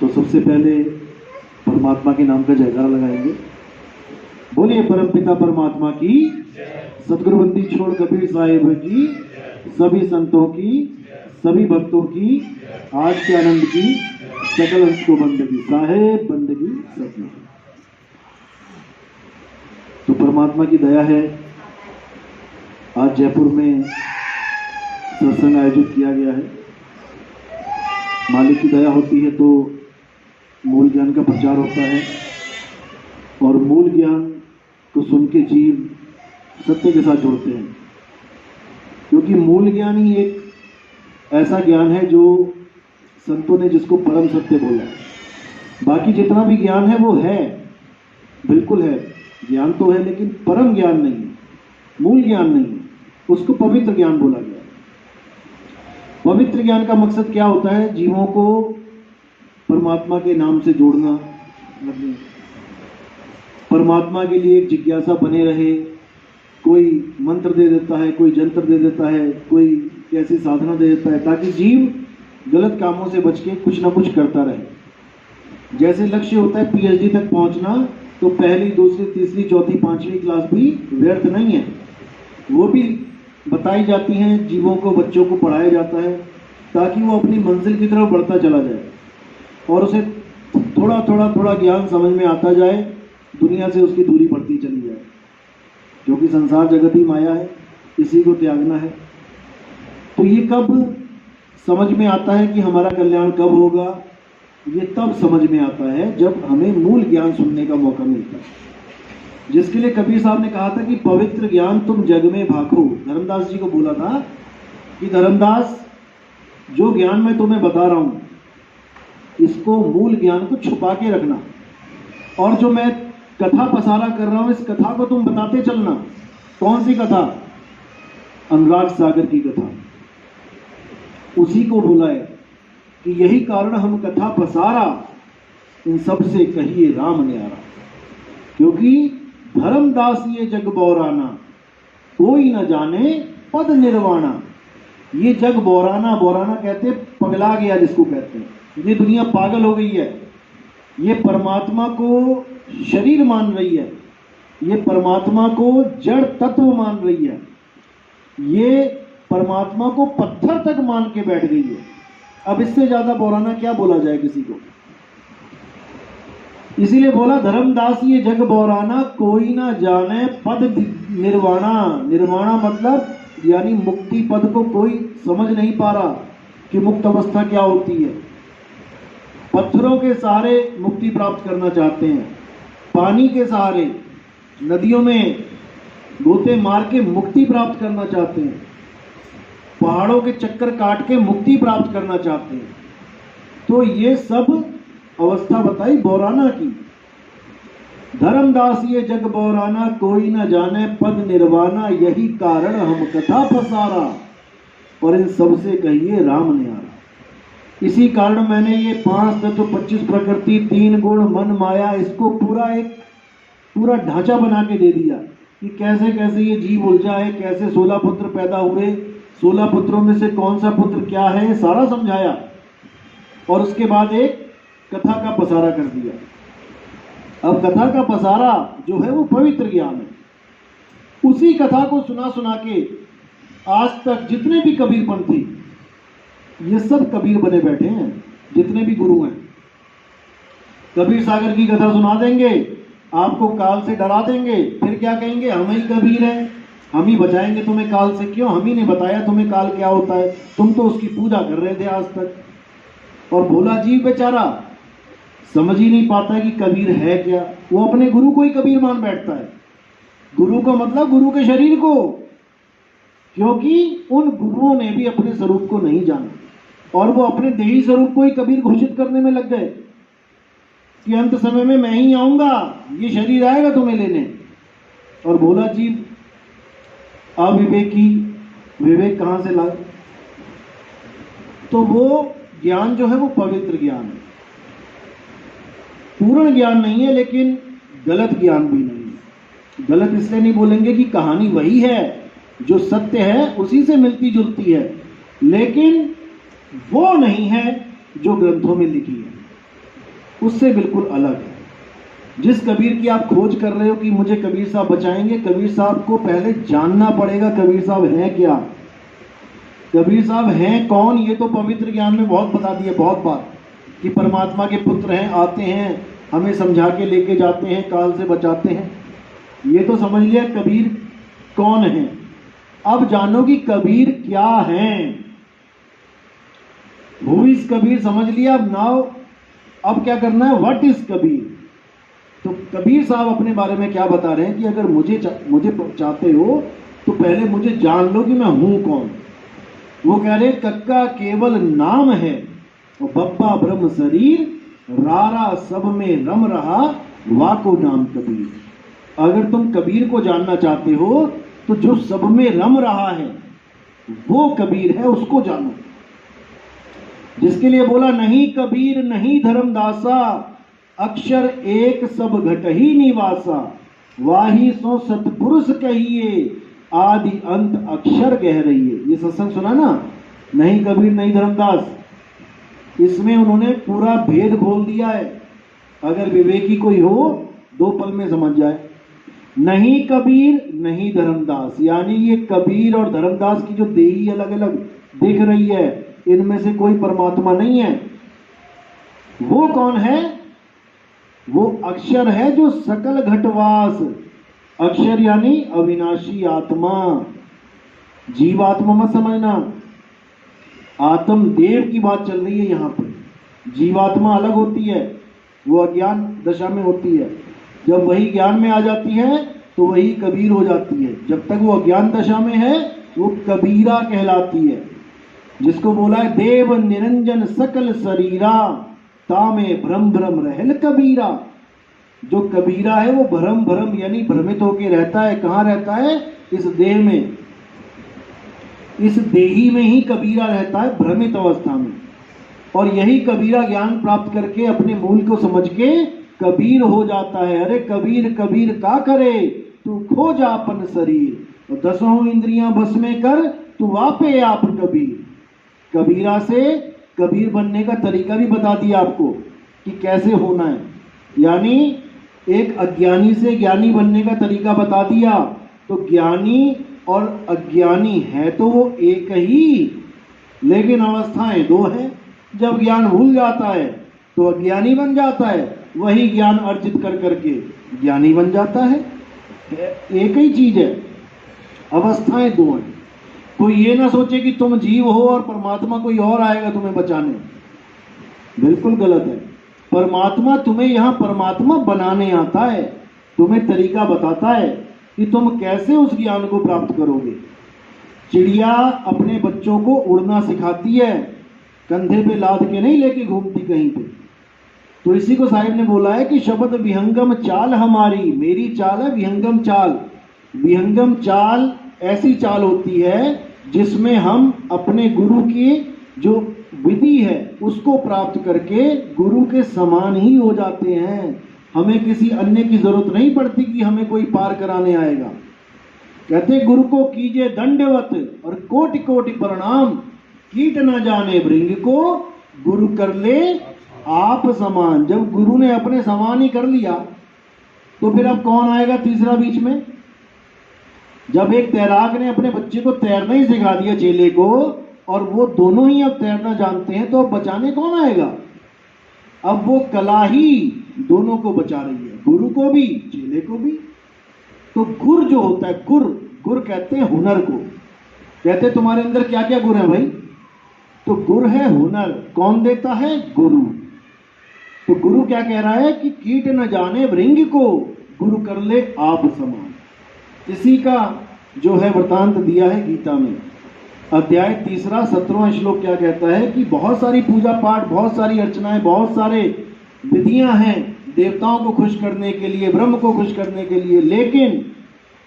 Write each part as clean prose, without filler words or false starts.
तो सबसे पहले परमात्मा के नाम का जयकारा लगाएंगे। बोलिए परमपिता परमात्मा की, सतगुरु बंदी छोड़ कबीर साहिब की, सभी संतों की, सभी भक्तों की, आज के आनंद की, सकल अंश को बंदगी साहेब बंदगी सभी। तो परमात्मा की दया है, आज जयपुर में सत्संग आयोजित किया गया है। मालिक की दया होती है तो मूल ज्ञान का प्रचार होता है, और मूल ज्ञान को सुन के जीव सत्य के साथ जुड़ते हैं, क्योंकि मूल ज्ञान ही एक ऐसा ज्ञान है जो संतों ने जिसको परम सत्य बोला है। बाकी जितना भी ज्ञान है वो है, बिल्कुल है, ज्ञान तो है, लेकिन परम ज्ञान नहीं है, मूल ज्ञान नहीं है, उसको पवित्र ज्ञान बोला गया। पवित्र ज्ञान का मकसद क्या होता है? जीवों को परमात्मा के नाम से जोड़ना, परमात्मा के लिए एक जिज्ञासा बने रहे। कोई मंत्र दे देता है, कोई जंत्र दे देता है, कोई कैसी साधना दे देता है, ताकि जीव गलत कामों से बच के कुछ ना कुछ करता रहे। जैसे लक्ष्य होता है पीएचडी तक पहुंचना, तो पहली, दूसरी, तीसरी, चौथी, पांचवी क्लास भी व्यर्थ नहीं है, वो भी बताई जाती हैं, जीवों को, बच्चों को पढ़ाया जाता है, ताकि वो अपनी मंजिल की तरफ बढ़ता चला जाए और उसे थोड़ा थोड़ा थोड़ा ज्ञान समझ में आता जाए, दुनिया से उसकी दूरी बढ़ती चली जाए, क्योंकि संसार जगत ही माया है, इसी को त्यागना है। तो ये कब समझ में आता है कि हमारा कल्याण कब होगा? ये तब समझ में आता है जब हमें मूल ज्ञान सुनने का मौका मिलता है, जिसके लिए कबीर साहब ने कहा था कि पवित्र ज्ञान तुम जग में भाखो। धर्मदास जी को बोला था कि धर्मदास, जो ज्ञान मैं तुम्हें बता रहा हूं, इसको, मूल ज्ञान को छुपा के रखना, और जो मैं कथा पसारा कर रहा हूं, इस कथा को तुम बताते चलना। कौन सी कथा? अनुराग सागर की कथा। उसी को बोला है कि यही कारण हम कथा पसारा, इन सब से कहिए राम न्यारा। क्योंकि धर्मदास ये जग बौराना, कोई न जाने पद निर्वाणा। ये जग बौराना, बौराना कहते पगला गया जिसको कहते हैं, ये दुनिया पागल हो गई है, ये परमात्मा को शरीर मान रही है, ये परमात्मा को जड़ तत्व मान रही है, ये परमात्मा को पत्थर तक मान के बैठ गई है। अब इससे ज्यादा बौराना क्या बोला जाए किसी को? इसीलिए बोला धर्मदास ये जग बौराना, कोई ना जाने पद निर्वाणा। निर्वाणा मतलब यानी मुक्ति पद को कोई समझ नहीं पा रहा कि मुक्त अवस्था क्या होती है। पत्थरों के सहारे मुक्ति प्राप्त करना चाहते हैं, पानी के सहारे, नदियों में गोते मार के मुक्ति प्राप्त करना चाहते हैं, पहाड़ों के चक्कर काट के मुक्ति प्राप्त करना चाहते हैं। तो ये सब अवस्था बताई बौराना की। धर्मदास ये जग बौराना, कोई न जाने पद निर्वाणा। यही कारण हम कथा पसारा, और इन सबसे कहिए राम न्यारा। इसी कारण मैंने ये 5 तत्व, 25 प्रकृति, 3 गुण, मन, माया, इसको पूरा ढांचा बना के दे दिया कि कैसे कैसे ये जीव उलझा है, कैसे 16 पुत्र पैदा हुए, 16 पुत्रों में से कौन सा पुत्र क्या है, सारा समझाया, और उसके बाद एक कथा का पसारा कर दिया। अब कथा का पसारा जो है वो पवित्र ज्ञान है। उसी कथा को सुना सुना के आज तक जितने भी कबीरपंथी, ये सब कबीर बने बैठे हैं, जितने भी गुरु हैं। कबीर सागर की कथा सुना देंगे, आपको काल से डरा देंगे, फिर क्या कहेंगे? हम ही कबीर हैं, हम ही बचाएंगे तुम्हें काल से। क्यों? हम ही ने बताया तुम्हें काल क्या होता है, तुम तो उसकी पूजा कर रहे थे आज तक। और भोला जीव बेचारा समझ ही नहीं पाता कि कबीर है क्या। वो अपने गुरु को ही कबीर मान बैठता है। गुरु को मतलब गुरु के शरीर को, क्योंकि उन गुरुओं ने भी अपने स्वरूप को नहीं जाना, और वो अपने देही स्वरूप को ही कबीर घोषित करने में लग गए कि अंत समय में मैं ही आऊंगा, ये शरीर आएगा तुम्हें लेने। और भोला जीव अविवेकी, विवेक कहां से लाए? तो वो ज्ञान जो है वो पवित्र ज्ञान है, पूर्ण ज्ञान नहीं है, लेकिन गलत ज्ञान भी नहीं है। गलत इसलिए नहीं बोलेंगे कि कहानी वही है, जो सत्य है उसी से मिलती जुलती है, लेकिन वो नहीं है जो ग्रंथों में लिखी है। उससे बिल्कुल अलग है। जिस कबीर की आप खोज कर रहे हो कि मुझे कबीर साहब बचाएंगे, कबीर साहब को पहले जानना पड़ेगा कबीर साहब हैं क्या, कबीर साहब हैं कौन। ये तो पवित्र ज्ञान में बहुत बता दिया, बहुत बार, कि परमात्मा के पुत्र हैं, आते हैं, हमें समझा के लेके जाते हैं, काल से बचाते हैं। ये तो समझ लिया कबीर कौन है। अब जानो कि कबीर क्या हैं। हु इज कबीर समझ लिया। अब नाउ अब क्या करना है, व्हाट इज कबीर। तो कबीर साहब अपने बारे में क्या बता रहे हैं कि अगर मुझे चाहते हो तो पहले मुझे जान लो कि मैं हूं कौन। वो कह रहे कक्का केवल नाम है, बप्पा ब्रह्म शरीर, रारा सब में रम रहा, वाको नाम कबीर। अगर तुम कबीर को जानना चाहते हो तो जो सब में रम रहा है वो कबीर है, उसको जानो। जिसके लिए बोला नहीं कबीर नहीं धर्मदासा, अक्षर एक सब घट ही निवासा, वाही सो सतपुरुष कहिए, आदि अंत अक्षर कह रही है। ये सत्संग सुना ना, नहीं कबीर नहीं धर्मदास, इसमें उन्होंने पूरा भेद खोल दिया है। अगर विवेकी कोई हो 2 पल में समझ जाए। नहीं कबीर नहीं धर्मदास, यानी ये कबीर और धर्मदास की जो देही अलग अलग दिख रही है, इनमें से कोई परमात्मा नहीं है। वो कौन है, वो अक्षर है जो सकल घटवास, अक्षर यानी अविनाशी आत्मा। जीवात्मा मत समझना, आत्म देव की बात चल रही है यहां पर। जीवात्मा अलग होती है, वो अज्ञान दशा में होती है। जब वही ज्ञान में आ जाती है तो वही कबीर हो जाती है। जब तक वो अज्ञान दशा में है वो कबीरा कहलाती है। जिसको बोला है देव निरंजन सकल शरीरा, तामे भ्रम भ्रम रहल कबीरा। जो कबीरा है वो भ्रम भ्रम यानी भ्रमित होके रहता है। कहाँ रहता है, इस देह में, इस देही में ही कबीरा रहता है, भ्रमित अवस्था में। और यही कबीरा ज्ञान प्राप्त करके अपने मूल को समझ के कबीर हो जाता है। अरे कबीर कबीर का करे, तू खो जा अपन शरीर, और 10 इंद्रियां बस में कर, तू वापे आप कबीर। कबीरा से कबीर बनने का तरीका भी बता दिया आपको कि कैसे होना है। यानी एक अज्ञानी से ज्ञानी बनने का तरीका बता दिया। तो ज्ञानी और अज्ञानी है तो वो एक ही, लेकिन अवस्थाएं 2 हैं। जब ज्ञान भूल जाता है तो अज्ञानी बन जाता है, वही ज्ञान अर्जित कर करके ज्ञानी बन जाता है। एक ही चीज है, अवस्थाएं 2 हैं। कोई ये ना सोचे कि तुम जीव हो और परमात्मा कोई और आएगा तुम्हें बचाने, बिल्कुल गलत है। परमात्मा तुम्हें यहाँ परमात्मा बनाने आता है, तुम्हें तरीका बताता है कि तुम कैसे उस ज्ञान को प्राप्त करोगे। चिड़िया अपने बच्चों को उड़ना सिखाती है, कंधे पे लाद के नहीं लेके घूमती कहीं पे। तो इसी को साहिब ने बोला है कि शब्द विहंगम चाल हमारी, मेरी चाल है विहंगम चाल। विहंगम चाल ऐसी चाल होती है जिसमें हम अपने गुरु की जो विधि है उसको प्राप्त करके गुरु के समान ही हो जाते हैं। हमें किसी अन्य की जरूरत नहीं पड़ती कि हमें कोई पार कराने आएगा। कहते गुरु को कीजिए दंडवत और कोटि कोटि प्रणाम, कीट न जाने भृंग को, गुरु कर ले आप समान। जब गुरु ने अपने समान ही कर लिया तो फिर अब कौन आएगा तीसरा बीच में। जब एक तैराक ने अपने बच्चे को तैरना ही सिखा दिया, चेले को, और वो दोनों ही अब तैरना जानते हैं, तो अब बचाने कौन आएगा। अब वो कला ही दोनों को बचा रही है, गुरु को भी चेले को भी। तो गुर जो होता है, गुर कहते हैं हुनर को। कहते तुम्हारे अंदर क्या क्या गुण है भाई, तो गुर है हुनर। कौन देता है, गुरु। तो गुरु क्या कह रहा है कि कीट न जाने भृंग को, गुरु कर ले आप समान। इसी का जो है वृतांत दिया है गीता में। अध्याय 3 17वां श्लोक क्या कहता है कि बहुत सारी पूजा पाठ, बहुत सारी अर्चनाएं, बहुत सारे विधियां हैं देवताओं को खुश करने के लिए, ब्रह्म को खुश करने के लिए, लेकिन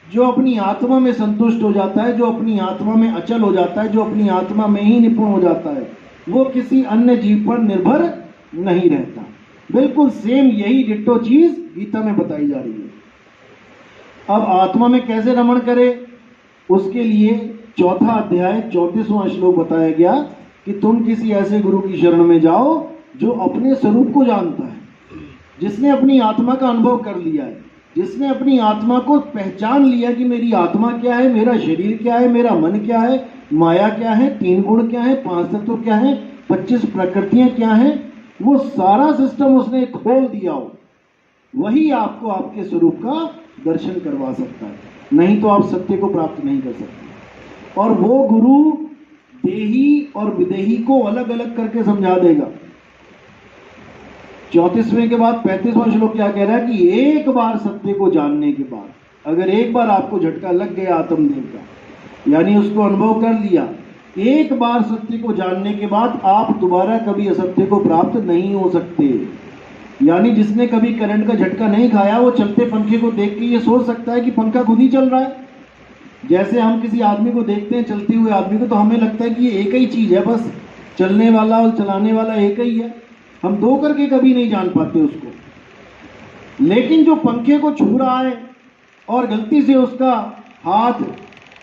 जो अपनी आत्मा में संतुष्ट हो जाता है, जो अपनी आत्मा में अचल हो जाता है, जो अपनी आत्मा में ही निपुण हो जाता है, वो किसी अन्य जीव पर निर्भर नहीं रहता। बिल्कुल सेम यही डिट्टो चीज गीता में बताई जा रही है। अब आत्मा में कैसे रमण करे, उसके लिए 4 अध्याय 34वां श्लोक बताया गया कि तुम किसी ऐसे गुरु की शरण में जाओ जो अपने स्वरूप को जानता है। जिसने अपनी आत्मा का अनुभव कर लिया है, जिसने अपनी आत्मा को पहचान लिया कि मेरी आत्मा क्या है, मेरा शरीर क्या है, मेरा मन क्या है, माया क्या है, 3 गुण क्या है, 5 तत्व क्या है, 25 प्रकृतियां क्या है, वो सारा सिस्टम उसने खोल दिया हो, वही आपको आपके स्वरूप का दर्शन करवा सकता है। नहीं तो आप सत्य को प्राप्त नहीं कर सकते। और वो गुरु देही और विदेही को अलग अलग करके समझा देगा। 34वें के बाद 35वां श्लोक क्या कह रहा है कि एक बार सत्य को जानने के बाद, अगर एक बार आपको झटका लग गया आत्मदेव का, यानी उसको अनुभव कर लिया, एक बार सत्य को जानने के बाद आप दोबारा कभी असत्य को प्राप्त नहीं हो सकते। यानी जिसने कभी करंट का झटका नहीं खाया, वो चलते पंखे को देख के ये सोच सकता है कि पंखा खुद ही चल रहा है। जैसे हम किसी आदमी को देखते हैं, चलते हुए आदमी को, तो हमें लगता है कि ये एक ही चीज है, बस चलने वाला और चलाने वाला एक ही है। हम दो करके कभी नहीं जान पाते उसको। लेकिन जो पंखे को छू रहा है और गलती से उसका हाथ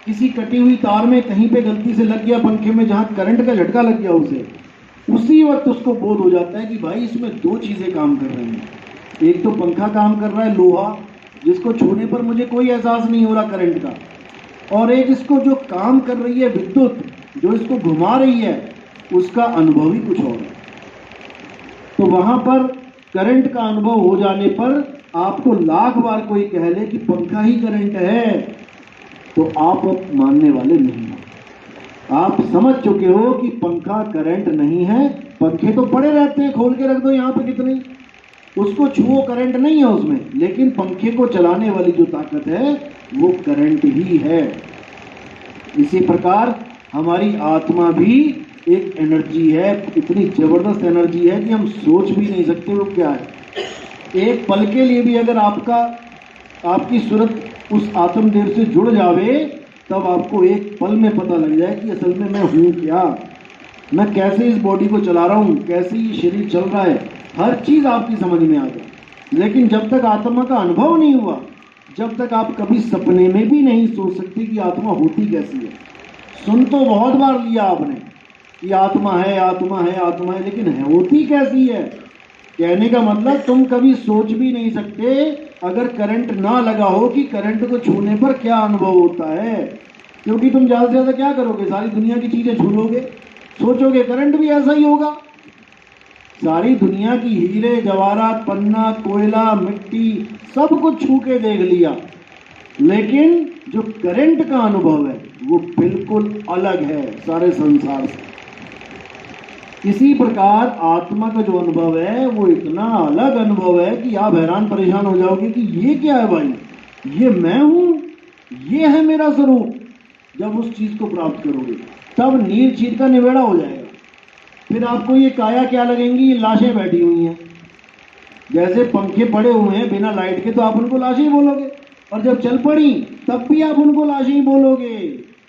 किसी कटी हुई तार में कहीं पे गलती से लग गया, पंखे में जहां करंट का झटका लग गया उसे, उसी वक्त उसको बोध हो जाता है कि भाई इसमें 2 चीजें काम कर रही हैं। एक तो पंखा काम कर रहा है, लोहा, जिसको छूने पर मुझे कोई एहसास नहीं हो रहा करंट का, और एक इसको जो काम कर रही है विद्युत, जो इसको घुमा रही है, उसका अनुभव ही कुछ और है। तो वहां पर करंट का अनुभव हो जाने पर आपको लाख बार कोई कह ले कि पंखा ही करंट है, तो आप अब मानने वाले नहीं हो। आप समझ चुके हो कि पंखा करंट नहीं है। पंखे तो पड़े रहते हैं, खोल के रख दो यहाँ पे कितने, उसको छुओ, करंट नहीं है उसमें, लेकिन पंखे को चलाने वाली जो ताकत है वो करंट ही है। इसी प्रकार हमारी आत्मा भी एक एनर्जी है, इतनी जबरदस्त एनर्जी है कि हम सोच भी नहीं सकते वो क्या है। एक पल के लिए भी अगर आपकी सूरत उस आत्मदेव से जुड़ जावे, तब आपको एक पल में पता लग जाए कि असल में मैं हूँ क्या, मैं कैसे इस बॉडी को चला रहा हूँ, कैसे ये शरीर चल रहा है, हर चीज़ आपकी समझ में आ जाए। लेकिन जब तक आत्मा का अनुभव नहीं हुआ, जब तक आप कभी सपने में भी नहीं सोच सकते कि आत्मा होती कैसी है। सुन तो बहुत बार लिया आपने कि आत्मा है, आत्मा है, आत्मा है, लेकिन है होती कैसी है। कहने का मतलब तुम कभी सोच भी नहीं सकते अगर करंट ना लगा हो कि करंट को छूने पर क्या अनुभव होता है। क्योंकि तुम ज़्यादा से ज़्यादा क्या करोगे, सारी दुनिया की चीज़ें छू लोगे, सोचोगे करंट भी ऐसा ही होगा। सारी दुनिया की हीरे जवाहरात, पन्ना, कोयला, मिट्टी, सब कुछ छू के देख लिया, लेकिन जो करंट का अनुभव है वो बिल्कुल अलग है सारे संसार से। इसी प्रकार आत्मा का जो अनुभव है वो इतना अलग अनुभव है कि आप हैरान परेशान हो जाओगे कि ये क्या है भाई, ये मैं हूं, ये है मेरा स्वरूप। जब उस चीज को प्राप्त करोगे तब नीर चीर का निबेड़ा हो जाएगा। फिर आपको ये काया क्या लगेंगी, ये लाशें बैठी हुई हैं। जैसे पंखे पड़े हुए हैं बिना लाइट के, तो आप उनको लाशें ही बोलोगे, और जब चल पड़ी तब भी आप उनको लाशें ही बोलोगे,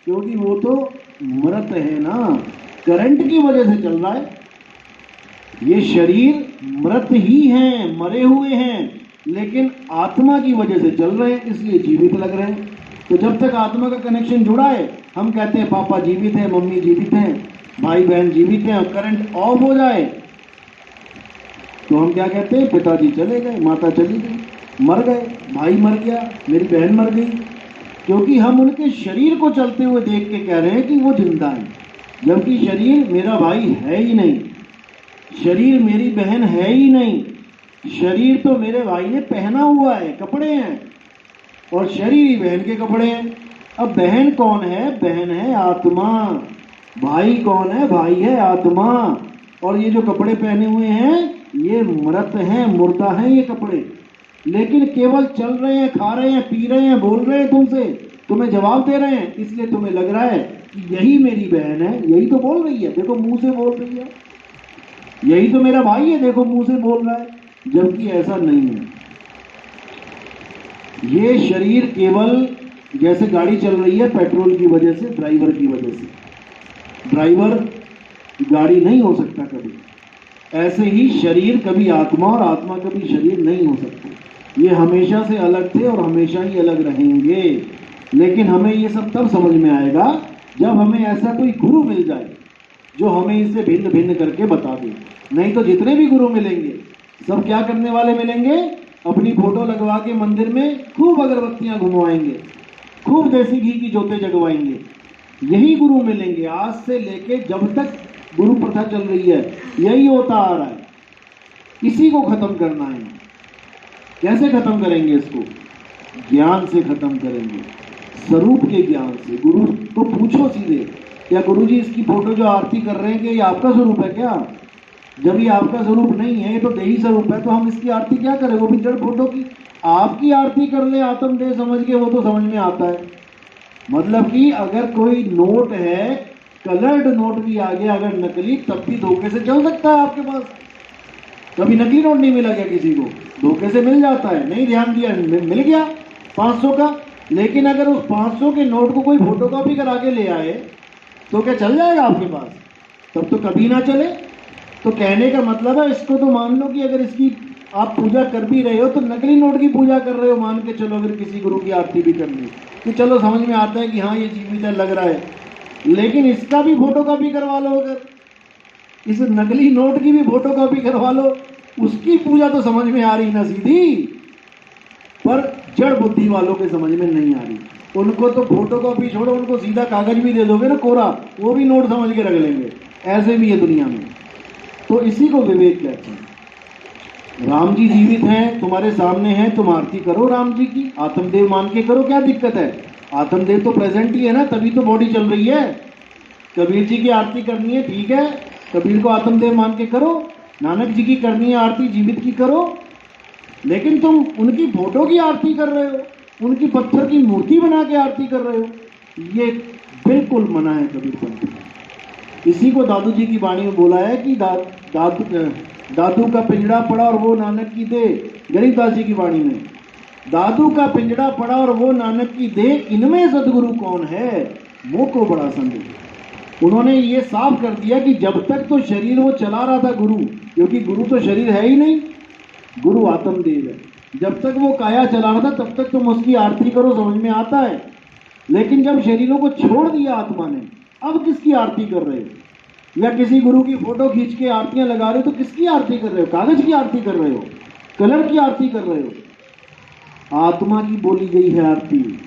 क्योंकि वो तो मृत है ना, करंट की वजह से चल रहा है। ये शरीर मृत ही हैं, मरे हुए हैं, लेकिन आत्मा की वजह से चल रहे हैं, इसलिए जीवित लग रहे हैं। तो जब तक आत्मा का कनेक्शन जुड़ा है, हम कहते हैं पापा जीवित हैं, मम्मी जीवित हैं, भाई बहन जीवित हैं, और करंट ऑफ हो जाए तो हम क्या कहते हैं, पिताजी चले गए, माता चली गई, मर गए, भाई मर गया, मेरी बहन मर गई। क्योंकि हम उनके शरीर को चलते हुए देख के कह रहे हैं कि वो जिंदा है, जबकि शरीर मेरा भाई है ही नहीं, शरीर मेरी बहन है ही नहीं। शरीर तो मेरे भाई ने पहना हुआ है, कपड़े हैं, और शरीर ही बहन के कपड़े हैं। अब बहन कौन है, बहन है आत्मा। भाई कौन है, भाई है आत्मा। और ये जो कपड़े पहने हुए हैं ये मृत हैं, मुर्दा हैं ये कपड़े, लेकिन केवल चल रहे हैं, खा रहे हैं, पी रहे हैं, बोल रहे हैं तुमसे, तुम्हें जवाब दे रहे हैं, इसलिए तुम्हें लग रहा है कि यही मेरी बहन है, यही तो बोल रही है, देखो मुंह से बोल रही है, यही तो मेरा भाई है, देखो मुंह से बोल रहा है, जबकि ऐसा नहीं है। ये शरीर केवल जैसे गाड़ी चल रही है पेट्रोल की वजह से, ड्राइवर की वजह से, ड्राइवर गाड़ी नहीं हो सकता कभी, ऐसे ही शरीर कभी आत्मा और आत्मा कभी शरीर नहीं हो सकते। ये हमेशा से अलग थे और हमेशा ही अलग रहेंगे। लेकिन हमें ये सब तब समझ में आएगा जब हमें ऐसा कोई गुरु मिल जाए जो हमें इसे भिन्न भिन्न करके बता दे। नहीं तो जितने भी गुरु मिलेंगे सब क्या करने वाले मिलेंगे? अपनी फोटो लगवा के मंदिर में खूब अगरबत्तियां घुमवाएंगे, खूब देसी घी की जोतें जगवाएंगे। यही गुरु मिलेंगे। आज से लेके जब तक गुरु प्रथा चल रही है यही होता आ रहा है। इसी को खत्म करना है। कैसे खत्म करेंगे इसको? ज्ञान से खत्म करेंगे, स्वरूप के ज्ञान से। गुरु को पूछो सीधे, क्या गुरु जी इसकी फोटो जो आरती कर रहे हैं कि ये आपका स्वरूप है क्या? जब ये आपका स्वरूप नहीं है, ये तो देही स्वरूप है, तो हम इसकी आरती क्या करें? वो भी जड़ फोटो की। आपकी आरती कर ले आत्मदेह समझ के, वो तो समझ में आता है। मतलब कि अगर कोई नोट है, कलर्ड नोट भी आ गया अगर नकली, तब भी धोखे से चल सकता है आपके पास। कभी नकली नोट नहीं मिला क्या किसी को? धोखे से मिल जाता है, नहीं ध्यान दिया, मिल गया 500 का। लेकिन अगर उस 500 के नोट को कोई फोटोकॉपी करा के ले आए तो क्या चल जाएगा आपके पास? तब तो कभी ना चले। तो कहने का मतलब है, इसको तो मान लो कि अगर इसकी आप पूजा कर भी रहे हो तो नकली नोट की पूजा कर रहे हो मान के चलो। अगर किसी गुरु की आरती भी करनी तो चलो समझ में आता है कि हाँ ये जीवित है, लग रहा है। लेकिन इसका भी फोटोकॉपी करवा लो, अगर इस नकली नोट की भी फोटोकॉपी करवा लो, उसकी पूजा तो समझ में आ रही ना सीधी, पर जड़ बुद्धि वालों के समझ में नहीं आ रही। उनको तो फोटोकॉपी छोड़ो, उनको सीधा कागज भी दे दोगे ना कोरा, वो भी नोट समझ के रख लेंगे। ऐसे भी है दुनिया में। तो इसी को विवेक कहते हैं। राम जी जीवित हैं, तुम्हारे सामने हैं, तुम आरती करो राम जी की, आत्मदेव मान के करो, क्या दिक्कत है? आत्मदेव तो प्रेजेंट ही है ना, तभी तो बॉडी चल रही है। कबीर जी की आरती करनी है, ठीक है, कबीर को आत्मदेव मान के करो। नानक जी की करनी है आरती, जीवित की करो। लेकिन तुम उनकी फोटो की आरती कर रहे हो, उनकी पत्थर की मूर्ति बना के आरती कर रहे हो, ये बिल्कुल मना है कबीर पंथ। इसी को दादू जी की वाणी में बोला है कि दादू का पिंजड़ा पड़ा और वो नानक की दे। गरीबदास जी की वाणी में, दादू का पिंजड़ा पड़ा और वो नानक की दे, इनमें सदगुरु कौन है, मोह को बड़ा संदेह। उन्होंने ये साफ कर दिया कि जब तक तो शरीर वो चला रहा था गुरु, क्योंकि गुरु तो शरीर है ही नहीं, गुरु आत्मदेव है। जब तक वो काया चला रहा था तब तक तुम उसकी आरती करो, समझ में आता है। लेकिन जब शरीरों को छोड़ दिया आत्मा ने, अब किसकी आरती कर रहे हो? या किसी गुरु की फोटो खींच के आरतियां लगा रहे हो, तो किसकी आरती कर रहे हो? कागज की आरती कर रहे हो, कलर की आरती कर रहे हो। आत्मा की बोली गई है आरती।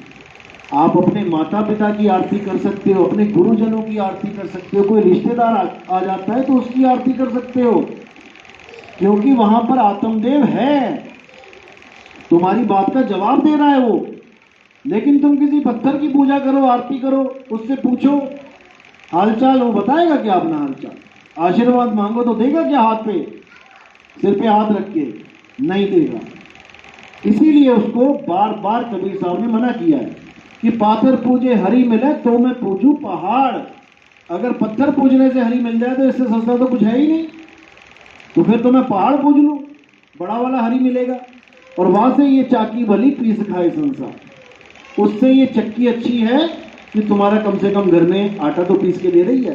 आप अपने माता पिता की आरती कर सकते हो, अपने गुरुजनों की आरती कर सकते हो, कोई रिश्तेदार आ जाता है तो उसकी आरती कर सकते हो, क्योंकि वहां पर आत्मदेव है, तुम्हारी बात का जवाब दे रहा है वो। लेकिन तुम किसी पत्थर की पूजा करो, आरती करो, उससे पूछो हालचाल, वो बताएगा क्या अपना हालचाल? आशीर्वाद मांगो तो देगा क्या हाथ पे, सिर पे हाथ रख के? नहीं देगा। इसीलिए उसको बार बार कबीर साहब ने मना किया है कि पाथर पूजे हरि मिले तो मैं पूजू पहाड़। अगर पत्थर पूजने से हरि मिल जाए तो इससे सस्ता तो कुछ है ही नहीं, तो फिर तो मैं पहाड़ पूज लूं, बड़ा वाला हरि मिलेगा। और वहां से ये चाकी भली पीस खाए संसार, उससे ये चक्की अच्छी है कि तुम्हारा कम से कम घर में आटा तो पीस के दे रही है।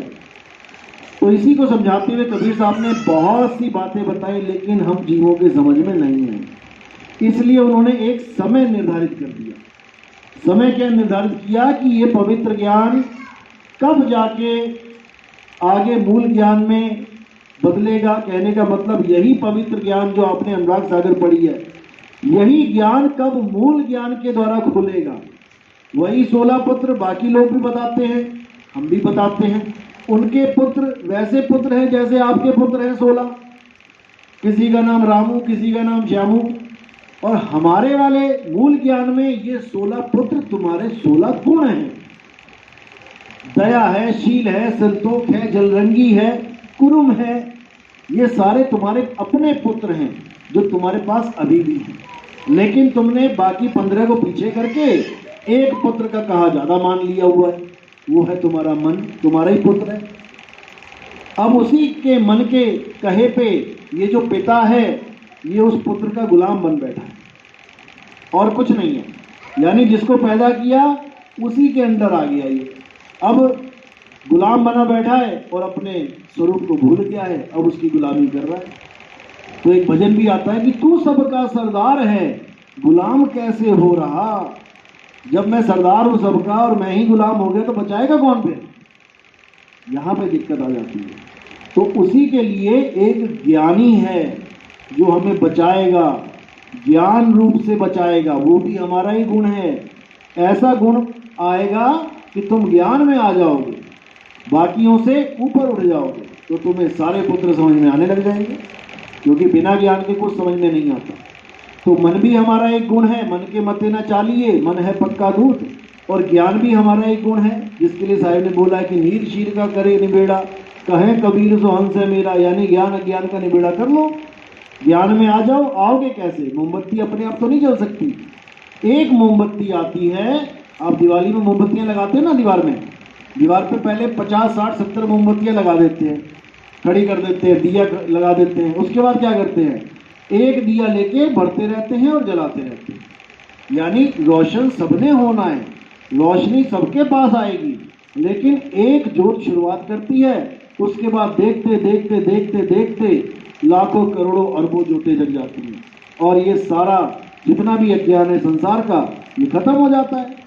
तो इसी को समझाते हुए कबीर साहब ने बहुत सी बातें बताई, लेकिन हम जीवों के समझ में नहीं है। इसलिए उन्होंने एक समय निर्धारित कर दिया। समय क्या निर्धारित किया कि ये पवित्र ज्ञान कब जाके आगे मूल ज्ञान में बदलेगा। कहने का मतलब यही पवित्र ज्ञान जो आपने अनुराग सागर पढ़ी है, यही ज्ञान कब मूल ज्ञान के द्वारा खुलेगा। वही 16 पुत्र बाकी लोग भी बताते हैं, हम भी बताते हैं। उनके पुत्र वैसे पुत्र हैं जैसे आपके पुत्र हैं 16, किसी का नाम रामू, किसी का नाम श्यामू। और हमारे वाले मूल ज्ञान में ये 16 पुत्र तुम्हारे 16 गुण हैं। दया है, शील है, संतोष है, जलरंगी है, कुरुम है, ये सारे तुम्हारे अपने पुत्र हैं जो तुम्हारे पास अभी भी हैं। लेकिन तुमने बाकी 15 को पीछे करके एक पुत्र का कहा ज्यादा मान लिया हुआ है, वो है तुम्हारा मन, तुम्हारा ही पुत्र है। अब उसी के मन के कहे पे ये जो पिता है ये उस पुत्र का गुलाम बन बैठा है और कुछ नहीं है। यानी जिसको पैदा किया उसी के अंदर आ गया ये, अब गुलाम बना बैठा है और अपने स्वरूप को भूल गया है, अब उसकी गुलामी कर रहा है। तो एक भजन भी आता है कि तू सबका सरदार है, गुलाम कैसे हो रहा। जब मैं सरदार हूं सबका और मैं ही गुलाम हो गया तो बचाएगा कौन फिर? यहां पे दिक्कत आ जाती है। तो उसी के लिए एक ज्ञानी है जो हमें बचाएगा, ज्ञान रूप से बचाएगा, वो भी हमारा ही गुण है। ऐसा गुण आएगा कि तुम ज्ञान में आ जाओगे, बाकियों से ऊपर उठ जाओगे, तो तुम्हें सारे पुत्र समझ में आने लग जाएंगे, क्योंकि बिना ज्ञान के कुछ समझ में नहीं आता। तो मन भी हमारा एक गुण है, मन के मते न चालिए, मन है पक्का दूत। और ज्ञान भी हमारा एक गुण है, जिसके लिए साहिब ने बोला है कि नीर शीर का करे निबेड़ा, कहे कबीर सो हंस है मेरा, यानी ज्ञान अज्ञान का निबेड़ा कर लो। ज्ञान में आ जाओ। आओगे कैसे? मोमबत्ती अपने आप तो नहीं जल सकती, एक मोमबत्ती आती है। आप दिवाली में मोमबत्तियां लगाते हो ना, दीवार में, दीवार पे पहले 50 60 70 मोमबत्तियां लगा देते हैं, खड़ी कर देते हैं, दिया लगा देते हैं। उसके बाद क्या करते हैं? एक दिया लेके बढ़ते रहते हैं और जलाते रहते हैं। यानी रोशन सबने होना है, रोशनी सबके पास आएगी, लेकिन एक जोत शुरुआत करती है, उसके बाद देखते देखते देखते देखते लाखों करोड़ों अरबों जोतें जग जाती हैं, और ये सारा जितना भी अज्ञान है संसार का, ये खत्म हो जाता है।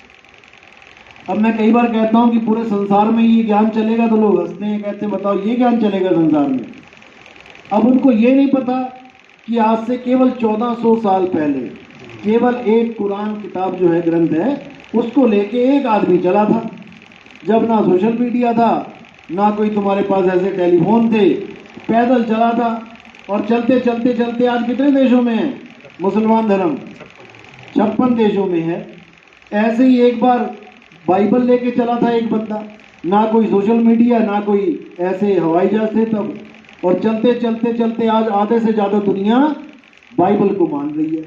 अब मैं कई बार कहता हूं कि पूरे संसार में ये ज्ञान चलेगा, तो लोग हंसते हैं, कहते हैं बताओ ये ज्ञान चलेगा संसार में। अब उनको ये नहीं पता कि आज से केवल 1400 साल पहले केवल एक कुरान किताब जो है, ग्रंथ है, उसको लेके एक आदमी चला था। जब ना सोशल मीडिया था, ना कोई तुम्हारे पास ऐसे टेलीफोन थे, पैदल चला था। और चलते चलते चलते आज कितने देशों में है मुसलमान धर्म? 56 देशों में है। ऐसे ही एक बार बाइबल लेके चला था एक बंदा, ना कोई सोशल मीडिया, ना कोई ऐसे हवाई जहाज थे तब। और चलते चलते चलते आज आधे से ज़्यादा दुनिया बाइबल को मान रही है,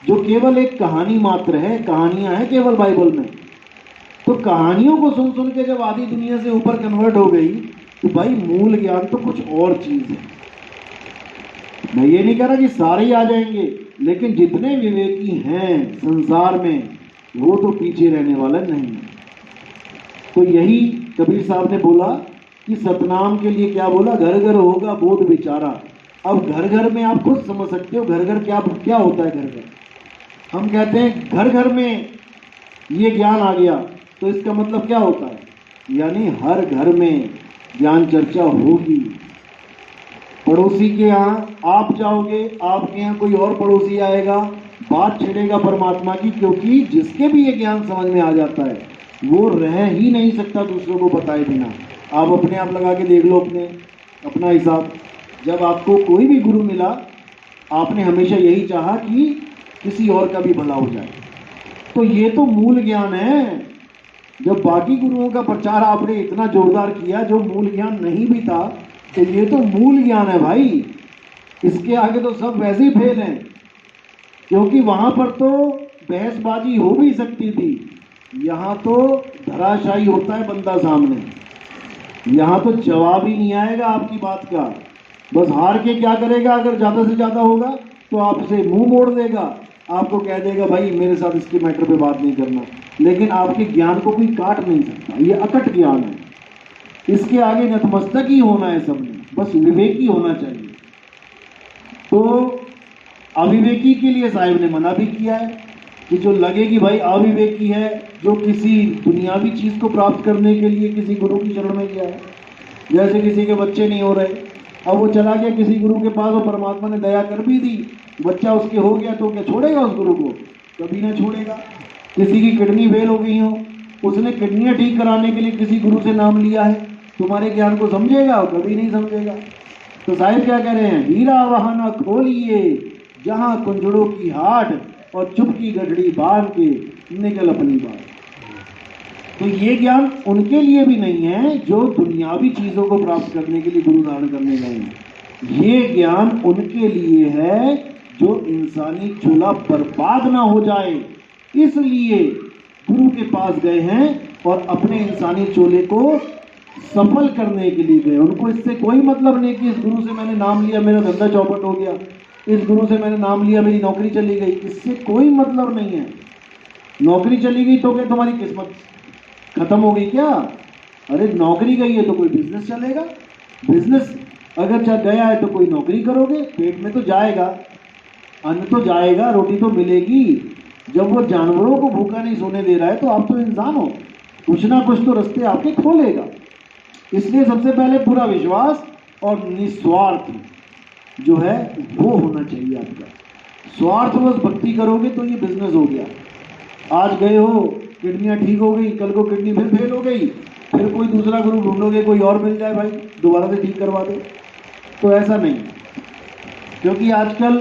जो केवल एक कहानी मात्र है, कहानियां हैं केवल बाइबल में। तो कहानियों को सुन सुन के जब आधी दुनिया से ऊपर कन्वर्ट हो गई, तो भाई मूल ज्ञान तो कुछ और चीज़ है। मैं ये नहीं कह रहा कि सारे ही आ जाएंगे, लेकिन जितने विवेकी हैं संसार में, वो तो पीछे रहने वाला नहीं है। तो यही कबीर साहब ने बोला कि सतनाम के लिए क्या बोला? घर घर होगा बोध विचारा। अब घर घर में आप खुद समझ सकते हो घर घर क्या होता है। घर घर हम कहते हैं घर घर में ये ज्ञान आ गया, तो इसका मतलब क्या होता है? यानी हर घर में ज्ञान चर्चा होगी। पड़ोसी के यहाँ आप जाओगे, आपके यहाँ कोई और पड़ोसी आएगा, बात छिड़ेगा परमात्मा की, क्योंकि जिसके भी ये ज्ञान समझ में आ जाता है वो रह ही नहीं सकता दूसरों को बताए बिना। आप अपने आप लगा के देख लो अपना हिसाब। जब आपको कोई भी गुरु मिला, आपने हमेशा यही चाहा कि किसी और का भी भला हो जाए। तो ये तो मूल ज्ञान है। जब बाकी गुरुओं का प्रचार आपने इतना जोरदार किया, जो मूल ज्ञान नहीं भी था, तो ये तो मूल ज्ञान है भाई। इसके आगे तो सब वैसे ही फेल हैं, क्योंकि वहां पर तो बहसबाजी हो भी सकती थी, यहाँ तो धराशायी होता है बंदा सामने। यहाँ तो जवाब ही नहीं आएगा आपकी बात का। बस हार के क्या करेगा? अगर ज़्यादा से ज़्यादा होगा तो आपसे मुंह मोड़ देगा, आपको कह देगा भाई मेरे साथ इसके मैटर पे बात नहीं करना। लेकिन आपके ज्ञान को कोई काट नहीं सकता, ये अकट ज्ञान है। इसके आगे नतमस्तक ही होना है सबने, बस विवेकी होना चाहिए। तो अविवेकी के लिए साहिब ने मना भी किया है कि जो लगे कि भाई अविवेकी है, जो किसी दुनियावी चीज़ को प्राप्त करने के लिए किसी गुरु की शरण में गया है, जैसे किसी के बच्चे नहीं हो रहे, अब वो चला गया किसी गुरु के पास और परमात्मा ने दया कर भी दी, बच्चा उसके हो गया, तो क्या छोड़ेगा उस गुरु को? कभी ना छोड़ेगा। किसी की किडनी फेल हो गई हो, उसने किडनियाँ ठीक कराने के लिए किसी गुरु से नाम लिया है, तुम्हारे ज्ञान को समझेगा? कभी नहीं समझेगा। तो साहिब क्या कह रहे हैं? हीरा वहाना खोलिए जहाँ कुंजड़ों की हाट, और चुप की गठड़ी बांध के निकल अपनी बात। तो ये ज्ञान उनके लिए भी नहीं है जो दुनियावी चीज़ों को प्राप्त करने के लिए गुरु धारण करने गए हैं। ये ज्ञान उनके लिए है जो इंसानी चूल्हा बर्बाद ना हो जाए, इसलिए गुरु के पास गए हैं और अपने इंसानी चोले को सफल करने के लिए गए। उनको इससे कोई मतलब नहीं कि इस गुरु से मैंने नाम लिया मेरा धंधा चौपट हो गया, इस गुरु से मैंने नाम लिया मेरी नौकरी चली गई, इससे कोई मतलब नहीं है। नौकरी चली गई तो क्या तुम्हारी किस्मत खत्म हो गई क्या? अरे नौकरी गई है तो कोई बिजनेस चलेगा, बिजनेस अगर गया है तो कोई नौकरी करोगे, पेट में तो जाएगा, अन्न तो जाएगा, रोटी तो मिलेगी। जब वो जानवरों को भूखा नहीं सोने दे रहा है तो आप तो इंसान हो, कुछ ना कुछ तो रास्ते आपके खोलेगा। इसलिए सबसे पहले पूरा विश्वास और निस्वार्थ, जो है वो होना चाहिए आपका। स्वार्थवश भक्ति करोगे तो ये बिजनेस हो गया। आज गए हो, किडनियां ठीक हो गई, कल को किडनी फिर फेल हो गई, फिर कोई दूसरा गुरु ढूंढोगे, कोई और मिल जाए भाई दोबारा से ठीक करवा दो। तो ऐसा नहीं, क्योंकि आजकल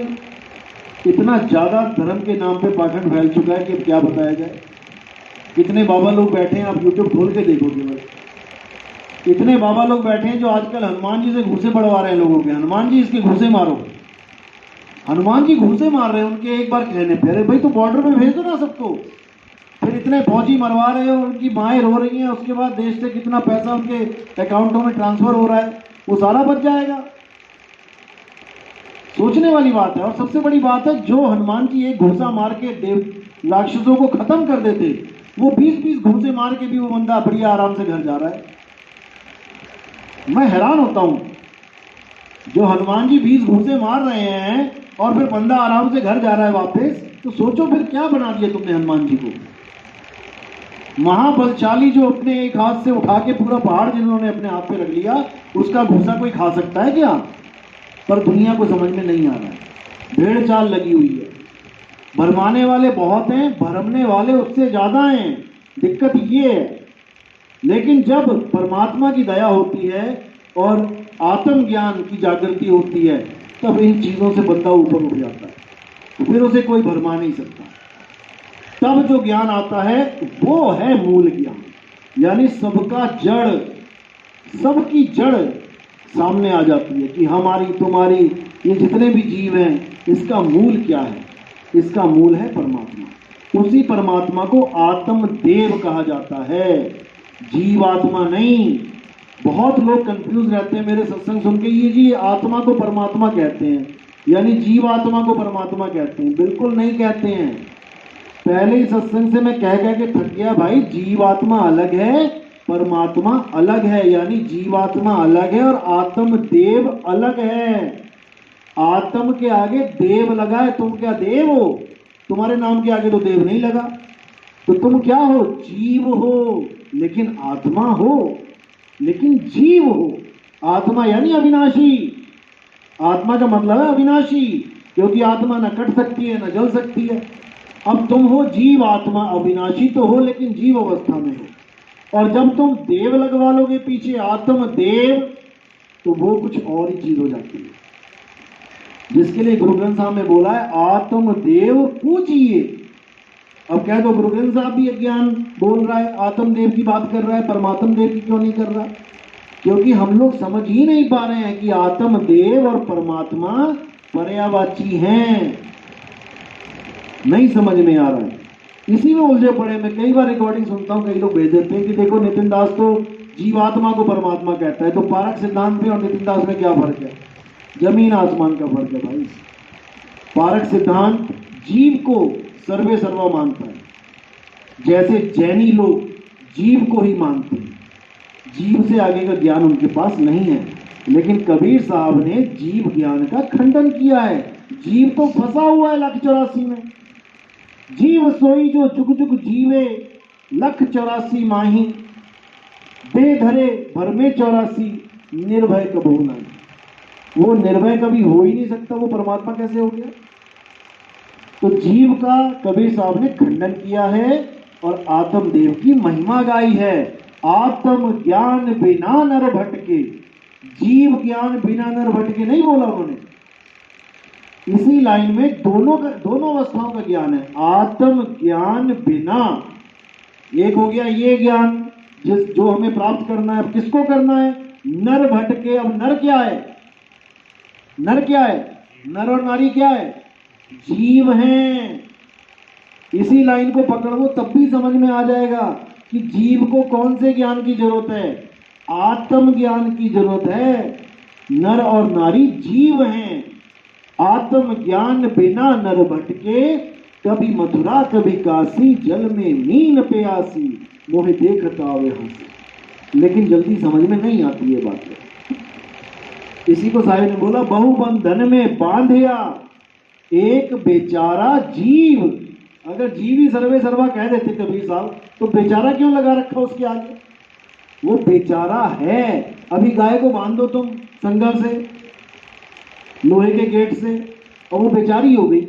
इतना ज़्यादा धर्म के नाम पे पाखंड फैल चुका है कि अब क्या बताया जाए। कितने बाबा लोग बैठे हैं, आप यूट्यूब खोल के देखोगे बस, इतने बाबा लोग बैठे हैं जो आजकल हनुमान जी से घूसे पड़वा रहे हैं लोगों के। हनुमान जी इसके घूसे मारो, हनुमान जी घूसे मार रहे हैं उनके एक बार कहने पे। अरे भाई तो बॉर्डर पे भेज दो ना सबको, फिर इतने फौजी मरवा रहे हो, उनकी माएँ रो रही हैं, उसके बाद देश से कितना पैसा उनके अकाउंटों में ट्रांसफर हो रहा है, वो सारा बच जाएगा। सोचने वाली बात है। और सबसे बड़ी बात है, जो हनुमान जी एक घूसा मार के देव राक्षसों को खत्म कर देते, वो 20-20 घूसे मार के भी वो बंदा बढ़िया आराम से घर जा रहा है। मैं हैरान होता हूं, जो हनुमान जी 20 घूसे मार रहे हैं और फिर बंदा आराम से घर जा रहा है वापस, तो सोचो फिर क्या बना दिया तुमने हनुमान जी को। महाबलशाली जो अपने एक हाथ से उठा के पूरा पहाड़ जिन्होंने अपने हाथ पे रख लिया, उसका घूसा कोई खा सकता है क्या? पर दुनिया को समझ में नहीं आ रहा है, भेड़ चाल लगी हुई है। भरमाने वाले बहुत हैं, भरमने वाले उससे ज्यादा हैं। दिक्कत ये है। लेकिन जब परमात्मा की दया होती है और आत्मज्ञान की जागृति होती है, तब इन चीजों से बंदा ऊपर उठ जाता है, तो फिर उसे कोई भरमा नहीं सकता। तब जो ज्ञान आता है वो है मूल ज्ञान, यानी सबका जड़, सबकी जड़ सामने आ जाती है कि हमारी तुम्हारी ये जितने भी जीव हैं, इसका मूल क्या है? इसका मूल है परमात्मा। उसी परमात्मा को आत्मदेव कहा जाता है, जीवात्मा नहीं। बहुत लोग कंफ्यूज रहते हैं मेरे सत्संग सुन के, ये जी आत्मा को परमात्मा कहते हैं, यानी जीवात्मा को परमात्मा कहते हैं। बिल्कुल नहीं कहते हैं। पहले ही सत्संग से मैं कह के थक गया भाई, जीवात्मा अलग है, परमात्मा अलग है। यानी जीवात्मा अलग है और आत्मदेव अलग है। आत्म के आगे देव लगा है, तुम क्या देव हो? तुम्हारे नाम के आगे तो देव नहीं लगा, तो तुम क्या हो? जीव हो, लेकिन आत्मा हो, लेकिन जीव हो। आत्मा यानी अविनाशी। आत्मा का मतलब है अविनाशी, क्योंकि आत्मा न कट सकती है न जल सकती है। अब तुम हो जीव आत्मा, अविनाशी तो हो लेकिन जीव अवस्था में हो। और जब तुम देव लगवा लोगे पीछे, आत्म देव, तो वो कुछ और ही चीज हो जाती है, जिसके लिए गुरु ग्रंथ साहब ने बोला है आत्म देव पूजिए। अब कह दो गुरु ग्रंथ साहब भी अज्ञान बोल रहा है, आत्म देव की बात कर रहा है, परमात्म देव की क्यों नहीं कर रहा? क्योंकि हम लोग समझ ही नहीं पा रहे हैं कि आत्म देव और परमात्मा पर्यायवाची हैं, नहीं समझ में आ रहा है। इसी में उलझे पड़े। मैं कई बार रिकॉर्डिंग सुनता हूँ, कई लोग भेज देते हैं कि देखो नितिन दास तो जीवात्मा को परमात्मा कहता है, तो पारक सिद्धांत में और नितिन दास में क्या फर्क है? जमीन आसमान का फर्क है भाई। पारक सिद्धांत जीव को सर्वे सर्वा मानता है, जैसे जैनी लोग जीव को ही मानते हैं, जीव से आगे का ज्ञान उनके पास नहीं है। लेकिन कबीर साहब ने जीव ज्ञान का खंडन किया है। जीव तो फंसा हुआ है 184 में। जीव सोई जो जुग जुग जीवे, 184 माही, दे धरे भर में 84, निर्भय कबहू नहीं। वो निर्भय कभी हो ही नहीं सकता, वो परमात्मा कैसे हो गया? तो जीव का कबीर साहब ने खंडन किया है और आत्मदेव की महिमा गाई है। आत्म ज्ञान बिना नर भटके, जीव ज्ञान बिना नर भटके नहीं बोला उन्होंने। इसी लाइन में दोनों अवस्थाओं का ज्ञान है। आत्म ज्ञान बिना, एक हो गया ये ज्ञान जो हमें प्राप्त करना है। अब किसको करना है? नर भटके। अब नर क्या है? नर क्या है? नर और नारी क्या है? जीव हैं। इसी लाइन को पकड़ लो, तब भी समझ में आ जाएगा कि जीव को कौन से ज्ञान की जरूरत है? आत्म ज्ञान की जरूरत है। नर और नारी जीव हैं। आत्म ज्ञान बिना नर भटके, कभी मथुरा कभी काशी, जल में मीन प्यासी, मोहे देखता आवे हंसी। लेकिन जल्दी समझ में नहीं आती ये बात। इसी को साहिब ने बोला, बहु बंधन में बांधिया एक बेचारा जीव। अगर जीव ही सर्वे सर्वा कह देते कबीर साहब, तो बेचारा क्यों लगा रखा उसके आगे? वो बेचारा है। अभी गाय को बांध दो तुम संगल से, लोहे के गेट से, और वो बेचारी हो गई,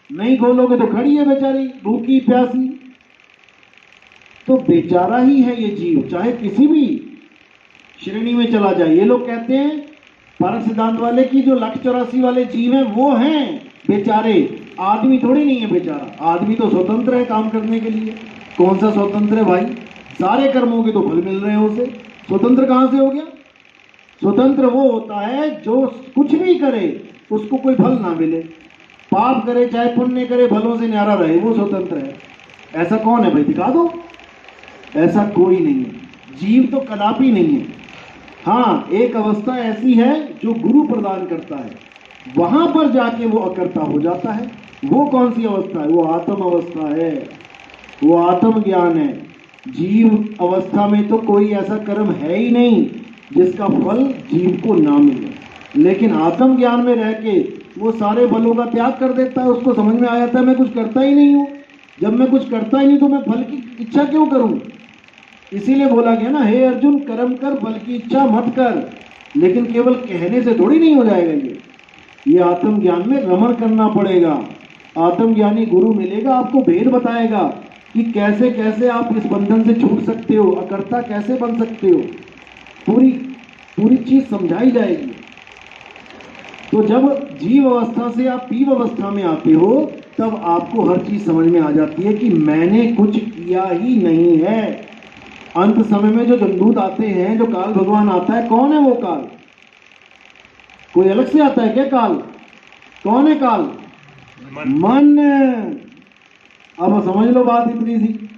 नहीं खोलोगे तो खड़ी है बेचारी भूखी प्यासी। तो बेचारा ही है ये जीव, चाहे किसी भी श्रेणी में चला जाए। ये लोग कहते हैं परख सिद्धांत वाले की जो 184 वाले जीव हैं वो हैं बेचारे, आदमी थोड़ी नहीं है बेचारा। आदमी तो स्वतंत्र है काम करने के लिए। कौन सा स्वतंत्र है भाई? सारे कर्मों के तो फल मिल रहे हैं उसे, स्वतंत्र कहां से हो गया? स्वतंत्र वो होता है जो कुछ भी करे उसको कोई फल ना मिले, पाप करे चाहे पुण्य करे फलों से न्यारा रहे, वो स्वतंत्र है। ऐसा कौन है भाई? दिखा दो। ऐसा कोई नहीं है, जीव तो कदापि नहीं है। हाँ, एक अवस्था ऐसी है जो गुरु प्रदान करता है, वहां पर जाके वो अकर्ता हो जाता है। वो कौन सी अवस्था है? वो आत्म अवस्था है, वो आत्म ज्ञान है। जीव अवस्था में तो कोई ऐसा कर्म है ही नहीं जिसका फल जीव को ना मिले, लेकिन आत्म ज्ञान में रह के वो सारे बलों का त्याग कर देता है। उसको समझ में आ जाता है मैं कुछ करता ही नहीं हूँ। जब मैं कुछ करता ही नहीं तो मैं फल की इच्छा क्यों करूं? इसीलिए बोला गया ना, हे अर्जुन कर्म कर फल की इच्छा मत कर। लेकिन केवल कहने से थोड़ी नहीं हो जाएगा ये आत्मज्ञान में रमण करना पड़ेगा। आत्मज्ञानी गुरु मिलेगा, आपको भेद बताएगा कि कैसे कैसे आप इस बंधन से छूट सकते हो, अकर्ता कैसे बन सकते हो, पूरी चीज समझाई जाएगी। तो जब जीव अवस्था से आप पीव अवस्था में आते हो तब आपको हर चीज समझ में आ जाती है कि मैंने कुछ किया ही नहीं है। अंत समय में जो जमदूत आते हैं, जो काल भगवान आता है, कौन है वो काल? कोई अलग से आता है क्या काल? कौन है काल? मन। अब समझ लो बात इतनी सी।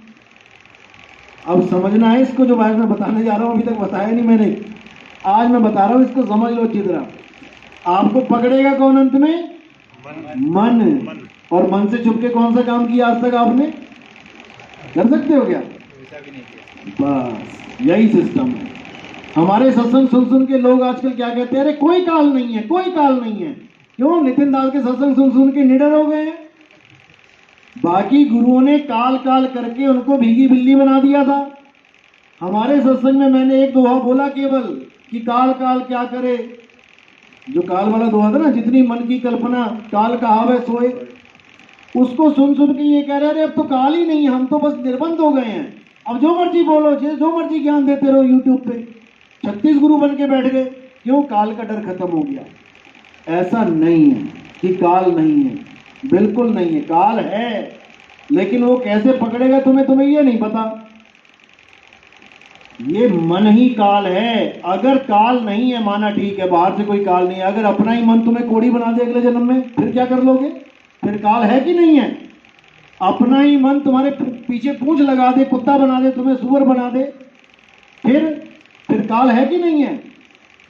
अब समझना है इसको, जो बात मैं बताने जा रहा हूं, अभी तक बताया नहीं मैंने, आज मैं बता रहा हूं, इसको समझ लो अच्छी तरह। आपको पकड़ेगा कौन अंत में? मन। और मन से छुप के कौन सा काम किया आज तक आपने? कर सकते हो क्या? बस यही सिस्टम है। हमारे सत्संग सुन के लोग आजकल क्या कहते हैं? अरे कोई काल नहीं है, कोई काल नहीं है। क्यों? नितिन दास के सत्संग सुन के निडर हो गए हैं। बाकी गुरुओं ने काल काल करके उनको भीगी बिल्ली बना दिया था। हमारे सत्संग में मैंने एक दोहा बोला केवल कि काल काल क्या करे। जो काल वाला दोहा था ना, जितनी मन की कल्पना काल कहावे सोए, उसको सुन के ये कह रहे, अरे अब तो काल ही नहीं है, हम तो बस निर्बंध हो गए हैं, अब जो मर्जी बोलो, जो मर्जी ज्ञान देते रहो यूट्यूब पे। 36 गुरु बन के बैठ गए। क्यों? काल का डर खत्म हो गया। ऐसा नहीं है कि काल नहीं है, बिल्कुल नहीं है, काल है। लेकिन वो कैसे पकड़ेगा तुम्हें ये नहीं पता। ये मन ही काल है। अगर काल नहीं है माना ठीक है, बाहर से कोई काल नहीं है, अगर अपना ही मन तुम्हें कोड़ी बना दे अगले जन्म में, फिर क्या कर लोगे? फिर काल है कि नहीं है? अपना ही मन तुम्हारे पीछे पूंछ लगा दे, कुत्ता बना दे, तुम्हें सुअर बना दे, फिर काल है कि नहीं है?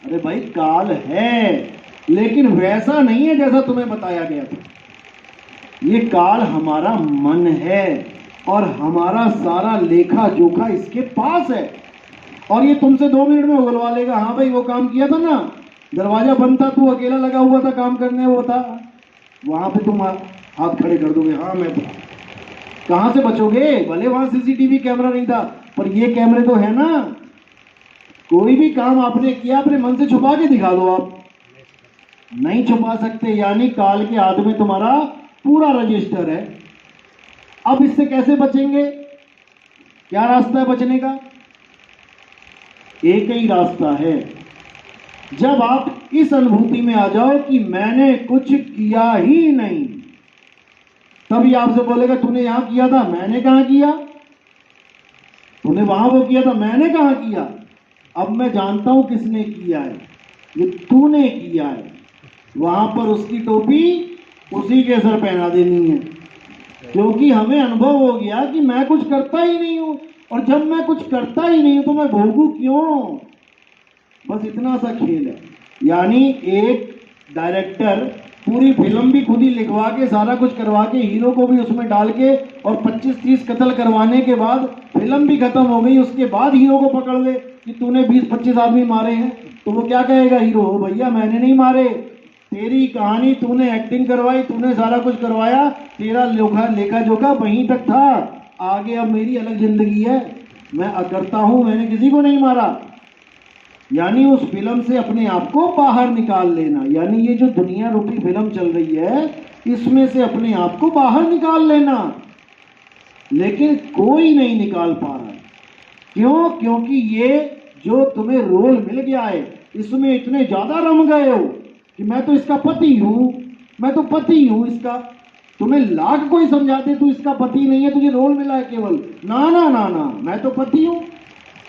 अरे भाई काल है, लेकिन वैसा नहीं है जैसा तुम्हें बताया गया था। ये काल हमारा मन है और हमारा सारा लेखा जोखा इसके पास है। और ये तुमसे 2 मिनट में उगलवा लेगा। हाँ भाई वो काम किया था ना, दरवाजा बंद था, तू अकेला लगा हुआ था काम करने, वो था, वहां पे तुम हाथ खड़े कर दोगे, हाँ मैं था। कहां से बचोगे? भले वहां सीसीटीवी कैमरा नहीं था, पर ये कैमरे तो है ना। कोई भी काम आपने किया अपने मन से छुपा के दिखा दो, आप नहीं छुपा सकते। यानी काल के हाथ में तुम्हारा पूरा रजिस्टर है। अब इससे कैसे बचेंगे? क्या रास्ता है बचने का? एक ही रास्ता है। जब आप इस अनुभूति में आ जाओ कि मैंने कुछ किया ही नहीं, तभी आपसे बोलेगा तूने यहां किया था, मैंने कहां किया? तूने वहां वो किया था, मैंने कहां किया? अब मैं जानता हूं किसने किया है, ये तूने किया है। वहां पर उसकी टोपी उसी के सर पहना देनी है, क्योंकि हमें अनुभव हो गया कि मैं कुछ करता ही नहीं हूं। और जब मैं कुछ करता ही नहीं हूं तो मैं भोगू क्यों? बस इतना सा खेल है। यानी एक डायरेक्टर पूरी फिल्म भी खुद ही लिखवा के सारा कुछ करवा के हीरो को भी उसमें डाल के और 25-30 कत्ल करवाने के बाद फिल्म भी खत्म हो गई, उसके बाद हीरो को पकड़ ले कि तूने 20-25 आदमी मारे हैं, तो वो क्या कहेगा हीरो? भैया मैंने नहीं मारे, तेरी कहानी, तूने एक्टिंग करवाई, तूने सारा कुछ करवाया, तेरा लेखा जोखा वहीं तक था, आगे अब मेरी अलग जिंदगी है, मैं अकर्ता हूं, मैंने किसी को नहीं मारा। यानी उस फिल्म से अपने आप को बाहर निकाल लेना। यानी ये जो दुनिया रूपी फिल्म चल रही है, इसमें से अपने आप को बाहर निकाल लेना। लेकिन कोई नहीं निकाल पा रहा। क्यों? क्योंकि ये जो तुम्हें रोल मिल गया है, इसमें इतने ज्यादा रम गए हो कि मैं तो इसका पति हूं, मैं तो पति हूं इसका। तुम्हें लाख कोई समझाते तू इसका पति नहीं है, तुझे रोल मिला है केवल। ना ना ना ना, मैं तो पति हूं,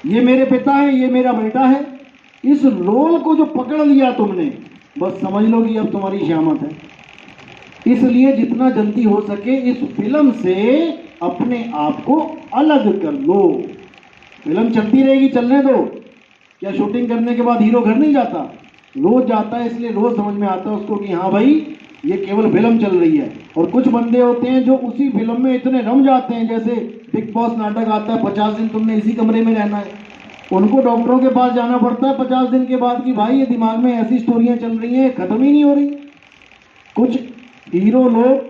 ये मेरे पिता है, ये मेरा बेटा है। इस रोल को जो पकड़ लिया तुमने, बस समझ लो कि अब तुम्हारी श्यामत है। इसलिए जितना जल्दी हो सके इस फिल्म से अपने आप को अलग कर लो। फिल्म चलती रहेगी, चलने दो। क्या शूटिंग करने के बाद हीरो घर नहीं जाता? रोज जाता है, इसलिए रोज समझ में आता है उसको कि हाँ भाई ये केवल फिल्म चल रही है। और कुछ बंदे होते हैं जो उसी फिल्म में इतने रम जाते हैं, जैसे बिग बॉस नाटक आता है, 50 दिन तुमने इसी कमरे में रहना है। उनको डॉक्टरों के पास जाना पड़ता है 50 दिन के बाद कि भाई ये दिमाग में ऐसी स्टोरियां चल रही हैं, खत्म ही नहीं हो रही। कुछ हीरो लोग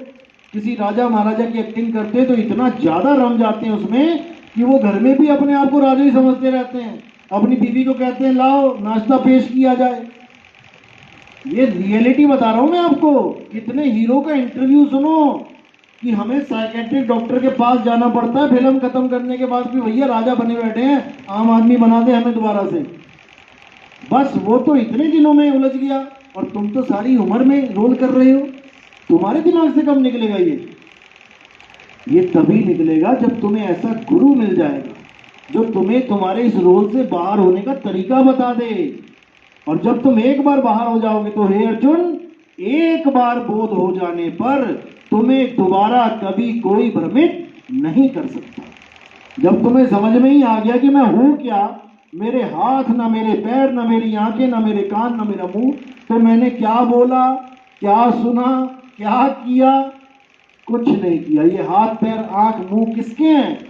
किसी राजा महाराजा की एक्टिंग करते हैं तो इतना ज्यादा रम जाते हैं उसमें कि वो घर में भी अपने आप को राजा ही समझते रहते हैं। अपनी बीवी को कहते हैं लाओ नाश्ता पेश किया जाए। ये रियलिटी बता रहा हूं मैं आपको। कितने हीरो का इंटरव्यू सुनो कि हमें साइकेट्रिक डॉक्टर के पास जाना पड़ता है फिल्म खत्म करने के बाद भी, भैया राजा बने बैठे हैं, आम आदमी बना दे हमें दोबारा से। बस वो तो इतने दिनों में उलझ गया और तुम तो सारी उम्र में रोल कर रहे हो। तुम्हारे दिमाग से कब निकलेगा ये तभी निकलेगा जब तुम्हें ऐसा गुरु मिल जाएगा जो तुम्हें तुम्हारे इस रोल से बाहर होने का तरीका बता दे। और जब तुम एक बार बाहर हो जाओगे तो हे अर्जुन, एक बार बोध हो जाने पर तुम्हें दोबारा कभी कोई भ्रमित नहीं कर सकता। जब तुम्हें समझ में ही आ गया कि मैं हूं क्या, मेरे हाथ ना मेरे पैर ना मेरी आंखें ना मेरे कान ना मेरा मुंह, तो मैंने क्या बोला, क्या सुना, क्या किया? कुछ नहीं किया। ये हाथ पैर आंख मुंह किसके हैं?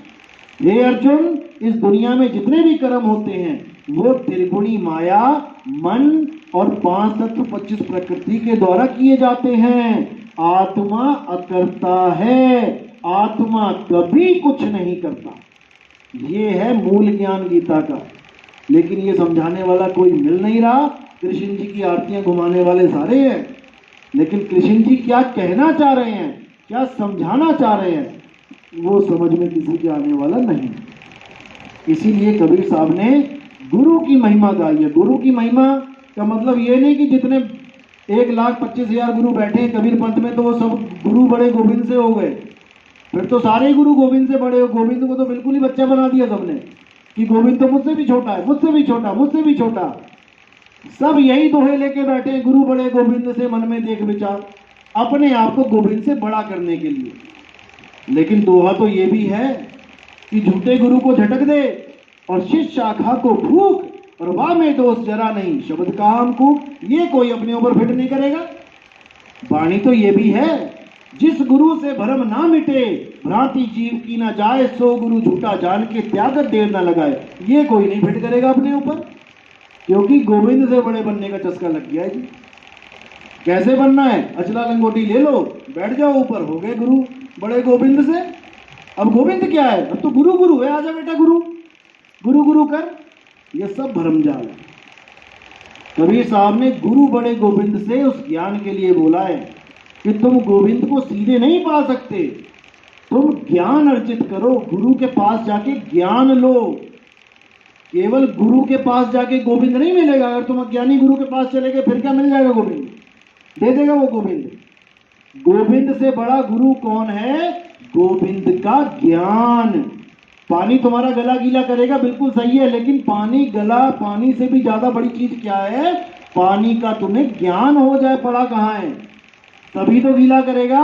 हे अर्जुन, इस दुनिया में जितने भी कर्म होते हैं वो त्रिगुणी माया, मन और 5 तत्व 25 प्रकृति के द्वारा किए जाते हैं। आत्मा अकर्ता है, आत्मा कभी कुछ नहीं करता। ये है मूल ज्ञान गीता का। लेकिन ये समझाने वाला कोई मिल नहीं रहा। कृष्ण जी की आरतियां घुमाने वाले सारे हैं, लेकिन कृष्ण जी क्या कहना चाह रहे हैं, क्या समझाना चाह रहे हैं, वो समझ में किसी के आने वाला नहीं। इसीलिए कबीर साहब ने गुरु की महिमा गाई है। गुरु की महिमा का मतलब ये नहीं कि जितने 1,25,000 गुरु बैठे हैं कबीर पंथ में तो वो सब गुरु बड़े गोविंद से हो गए। फिर तो सारे गुरु गोविंद से बड़े हो। गोविंद को तो बिल्कुल ही बच्चा बना दिया सबने कि गोविंद तो मुझसे भी छोटा है, मुझसे भी छोटा, मुझसे भी छोटा। सब यही दोहे लेके बैठे हैं, गुरु बड़े गोविंद से मन में देख विचार, अपने आप को गोविंद से बड़ा करने के लिए। लेकिन दोहा तो ये भी है कि झूठे गुरु को झटक दे और शिष्य शाखा को फूक, और वाह में दोष जरा नहीं, शब्द काम को ये कोई अपने ऊपर फिट नहीं करेगा। वाणी तो ये भी है, जिस गुरु से भरम ना मिटे, भ्रांति जीव की ना जाए, सो गुरु झूठा जान के त्यागत देर ना लगाए। ये कोई नहीं फिट करेगा अपने ऊपर, क्योंकि गोविंद से बड़े बनने का चस्का लग गया है जी। कैसे बनना है? अचला लंगोटी ले लो, बैठ जाओ ऊपर, हो गए गुरु बड़े गोविंद से। अब गोविंद क्या है? अब तो गुरु गुरु है, आजा बेटा गुरु गुरु गुरु कर। ये सब भ्रमजाल है। कबीर साहब ने गुरु बड़े गोविंद से उस ज्ञान के लिए बोला है कि तुम गोविंद को सीधे नहीं पा सकते, तुम ज्ञान अर्जित करो, गुरु के पास जाके ज्ञान लो। केवल गुरु के पास जाके गोविंद नहीं मिलेगा। अगर तुम अज्ञानी गुरु के पास चले गए फिर क्या मिल जाएगा? गोविंद दे देगा वो गोविंद। गोविंद से बड़ा गुरु कौन है? गोविंद का ज्ञान। पानी तुम्हारा गला गीला करेगा, बिल्कुल सही है, लेकिन पानी गला, पानी से भी ज्यादा बड़ी चीज क्या है? पानी का तुम्हें ज्ञान हो जाए, पड़ा कहां है, तभी तो गीला करेगा।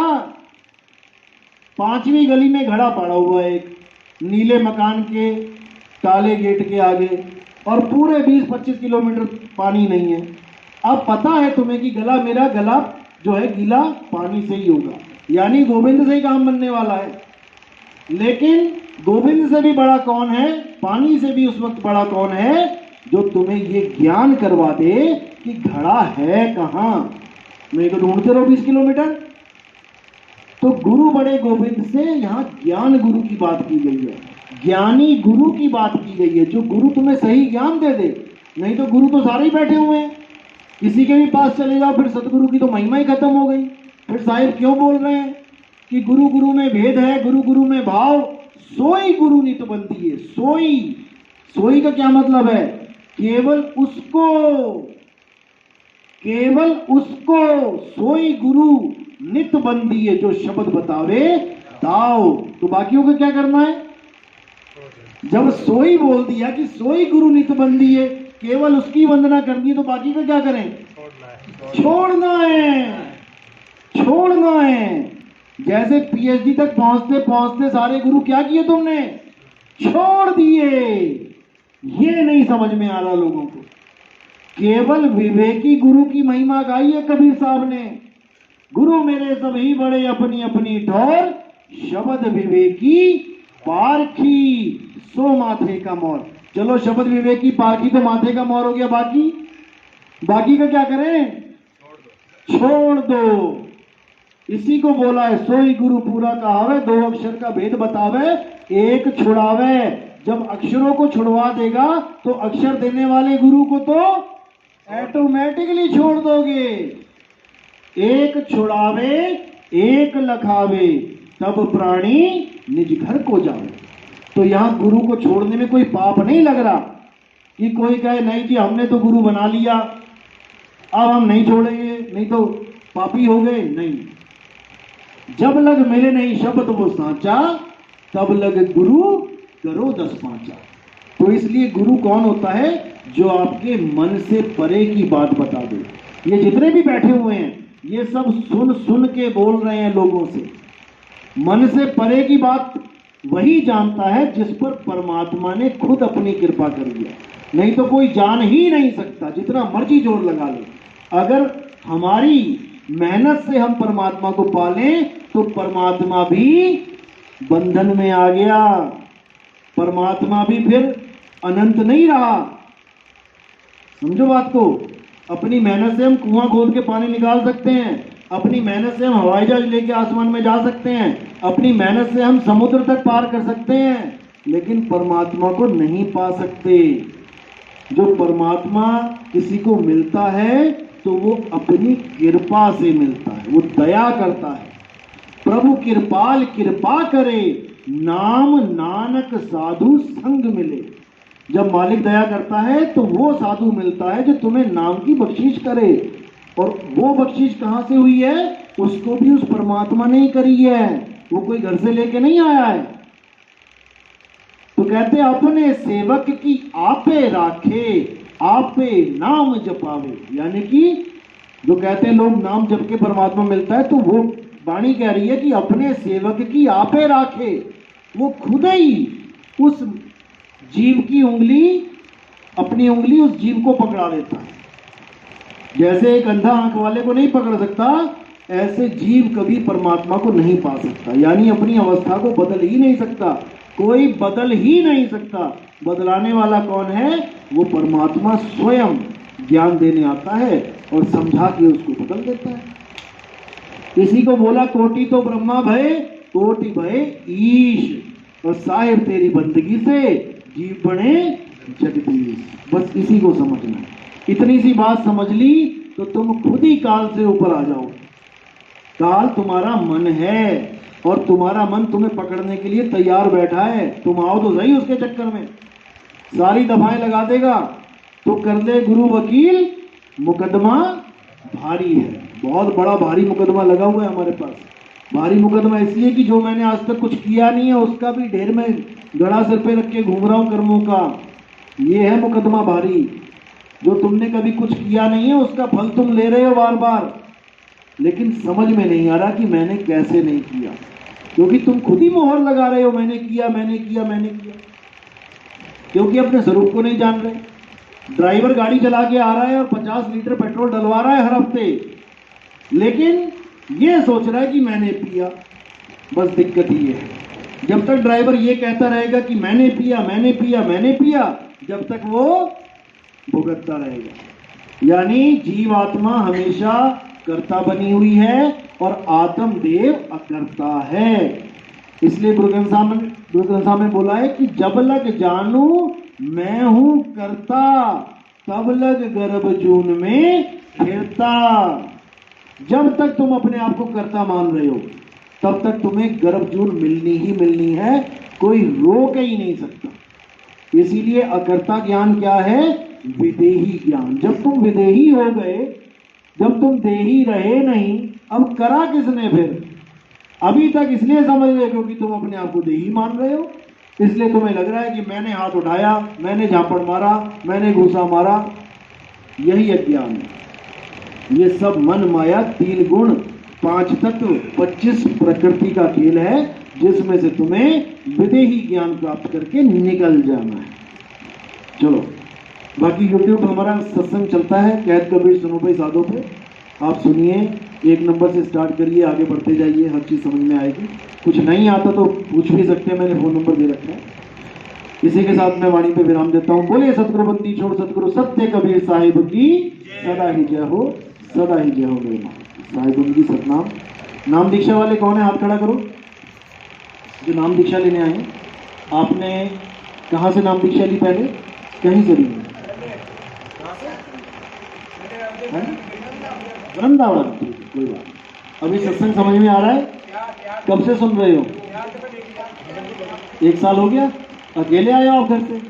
5वीं गली में घड़ा पड़ा हुआ है एक, नीले मकान के काले गेट के आगे, और पूरे 20-25 किलोमीटर पानी नहीं है। अब पता है तुम्हें कि गला, मेरा गला जो है गीला पानी से ही होगा, यानी गोविंद से ही काम बनने वाला है। लेकिन गोविंद से भी बड़ा कौन है? पानी से भी उस वक्त बड़ा कौन है? जो तुम्हें ये ज्ञान करवा दे कि घड़ा है कहां, मैं तो ढूंढते रहो 20 किलोमीटर। तो गुरु बड़े गोविंद से यहां ज्ञान गुरु की बात की गई है, ज्ञानी गुरु की बात की गई है, जो गुरु तुम्हें सही ज्ञान दे दे। नहीं तो गुरु तो सारे ही बैठे हुए हैं, किसी के भी पास चले जाओ फिर सतगुरु की तो महिमा ही खत्म हो गई। फिर साहिब क्यों बोल रहे हैं कि गुरु गुरु में भेद है, गुरु गुरु में भाव, सोई गुरु नित बंदी है। सोई, सोई का क्या मतलब है? केवल उसको सोई गुरु नित बंदी है, जो शब्द बतावे दाओ। तो बाकियों को क्या करना है? जब सोई बोल दिया कि सोई गुरु नित बंदी है, केवल उसकी वंदना करनी है, तो बाकी का क्या करें? छोड़ना है। जैसे पीएचडी तक पहुंचते पहुंचते सारे गुरु क्या किए तुमने? छोड़ दिए। ये नहीं समझ में आ रहा लोगों को। केवल विवेकी गुरु की महिमा गाई है कबीर साहब ने। गुरु मेरे सभी बड़े अपनी अपनी ठोर, शब्द विवेकी पारखी सो माथे का मोर। चलो शब्द विवेकी पारखी तो माथे का मोर हो गया, बाकी का क्या करें? छोड़ दो। इसी को बोला है सोई गुरु पूरा कहावे, दो अक्षर का भेद बतावे, एक छुड़ावे। जब अक्षरों को छुड़वा देगा तो अक्षर देने वाले गुरु को तो ऑटोमेटिकली छोड़ दोगे। एक छुड़ावे एक लखावे, तब प्राणी निज घर को जावे। तो यहां गुरु को छोड़ने में कोई पाप नहीं लग रहा कि कोई कहे नहीं कि हमने तो गुरु बना लिया, अब हम नहीं छोड़ेंगे, नहीं तो पापी हो गए। नहीं, जब लग मिले नहीं शब्द वो सांचा, तब लग गुरु करो 10 पांचा। तो इसलिए गुरु कौन होता है? जो आपके मन से परे की बात बता दे। ये जितने भी बैठे हुए हैं ये सब सुन सुन के बोल रहे हैं लोगों से। मन से परे की बात वही जानता है जिस पर परमात्मा ने खुद अपनी कृपा कर दिया, नहीं तो कोई जान ही नहीं सकता, जितना मर्जी जोर लगा ले। अगर हमारी मेहनत से हम परमात्मा को पालें तो परमात्मा भी बंधन में आ गया, परमात्मा भी फिर अनंत नहीं रहा। समझो बात को। अपनी मेहनत से हम कुआं खोद के पानी निकाल सकते हैं, अपनी मेहनत से हम हवाई जहाज लेके आसमान में जा सकते हैं, अपनी मेहनत से हम समुद्र तक पार कर सकते हैं, लेकिन परमात्मा को नहीं पा सकते। जो परमात्मा किसी को मिलता है तो वो अपनी कृपा से मिलता है, वो दया करता है। प्रभु कृपाल कृपा करे, नाम नानक साधु संग मिले। जब मालिक दया करता है तो वो साधु मिलता है जो तुम्हें नाम की बख्शीश करे। और वो बख्शीश कहां से हुई है? उसको भी उस परमात्मा ने ही करी है, वो कोई घर से लेके नहीं आया है। तो कहते अपने सेवक की आपे राखे, आपे नाम जपावे। यानी कि जो कहते हैं लोग नाम जप के परमात्मा मिलता है, तो वो वाणी कह रही है कि अपने सेवक की आपे राखे। वो खुद ही उस जीव की उंगली, अपनी उंगली उस जीव को पकड़ा देता है। जैसे एक अंधा आंख वाले को नहीं पकड़ सकता, ऐसे जीव कभी परमात्मा को नहीं पा सकता, यानी अपनी अवस्था को बदल ही नहीं सकता, कोई बदल ही नहीं सकता। बदलाने वाला कौन है? वो परमात्मा स्वयं ज्ञान देने आता है और समझा के उसको बदल देता है। किसी को बोला कोटि तो ब्रह्मा भय, कोटि भय ईश, और साहिब तेरी बंदगी से जीव बने जगदीश। बस इसी को समझना है। इतनी सी बात समझ ली तो तुम खुद ही काल से ऊपर आ जाओ। काल तुम्हारा मन है और तुम्हारा मन तुम्हें पकड़ने के लिए तैयार बैठा है। तुम आओ तो सही उसके चक्कर में, सारी दफाएं लगा देगा तो कर दे गुरु वकील, मुकदमा भारी है। बहुत बड़ा भारी मुकदमा लगा हुआ है हमारे पास। भारी मुकदमा इसलिए कि जो मैंने आज तक कुछ किया नहीं है उसका भी ढेर में गड़ा सिर पे रख के घूम रहा हूं कर्मों का। ये है मुकदमा भारी। जो तुमने कभी कुछ किया नहीं है उसका फल तुम ले रहे हो बार बार, लेकिन समझ में नहीं आ रहा कि मैंने कैसे नहीं किया, क्योंकि तुम खुद ही मोहर लगा रहे हो मैंने किया मैंने किया मैंने किया, क्योंकि अपने स्वरूप को नहीं जान रहे। ड्राइवर गाड़ी चला के आ रहा है और 50 लीटर पेट्रोल डलवा रहा है हर हफ्ते, लेकिन ये सोच रहा है कि मैंने पिया। बस दिक्कत ये है, जब तक ड्राइवर ये कहता रहेगा कि मैंने पिया मैंने पिया मैंने पिया, जब तक वो भुगतता रहेगा। यानी जीवात्मा हमेशा कर्ता बनी हुई है और आत्मदेव अकर्ता है। इसलिए गुरु ग्रंथ साहब ने बोला है कि जब लग जानू मैं हूं कर्ता, तब लग गर्भ जून में फिरता। जब तक तुम अपने आप को कर्ता मान रहे हो तब तक तुम्हें गर्भ जून मिलनी ही मिलनी है, कोई रोक ही नहीं सकता। इसीलिए अकर्ता ज्ञान क्या है? विदेही ज्ञान। जब तुम विदेही हो गए, जब तुम देही रहे नहीं, अब करा किसने फिर? अभी तक इसलिए समझ रहे क्योंकि तुम अपने आप को देही मान रहे हो, इसलिए तुम्हें लग रहा है कि मैंने हाथ उठाया, मैंने झापड़ मारा, मैंने घूसा मारा। यही अज्ञान है। ये सब मन, माया, 3 गुण, 5 तत्व, 25 प्रकृति का खेल है, जिसमें से तुम्हें विदेही ज्ञान प्राप्त करके निकल जाना है। चलो, बाकी यूट्यूब हमारा सत्संग चलता है, कैद कबीर सुनो भाई साधो पे। आप सुनिए, 1 नंबर से स्टार्ट करिए, आगे बढ़ते जाइए, हर चीज़ समझ में आएगी। कुछ नहीं आता तो पूछ भी सकते हैं, मैंने फ़ोन नंबर दे रखा है। इसी के साथ मैं वाणी पे विराम देता हूँ। बोलिए सतगुरु बंदी छोड़ सतगुरु सत्य कबीर साहिब की सदा ही जय हो, सदा ही जय हो। मेरे साहिब उनकी सतनाम। नाम दीक्षा वाले कौन है? हाथ खड़ा करो। जो नाम दीक्षा लेने आए, आपने कहाँ से नाम दीक्षा ली? पहले कहीं से ली? वृंदावन। कोई बात। अभी सत्संग समझ में आ रहा है? कब से सुन रहे हो? 1 साल हो गया? अकेले आए हो आप घर से?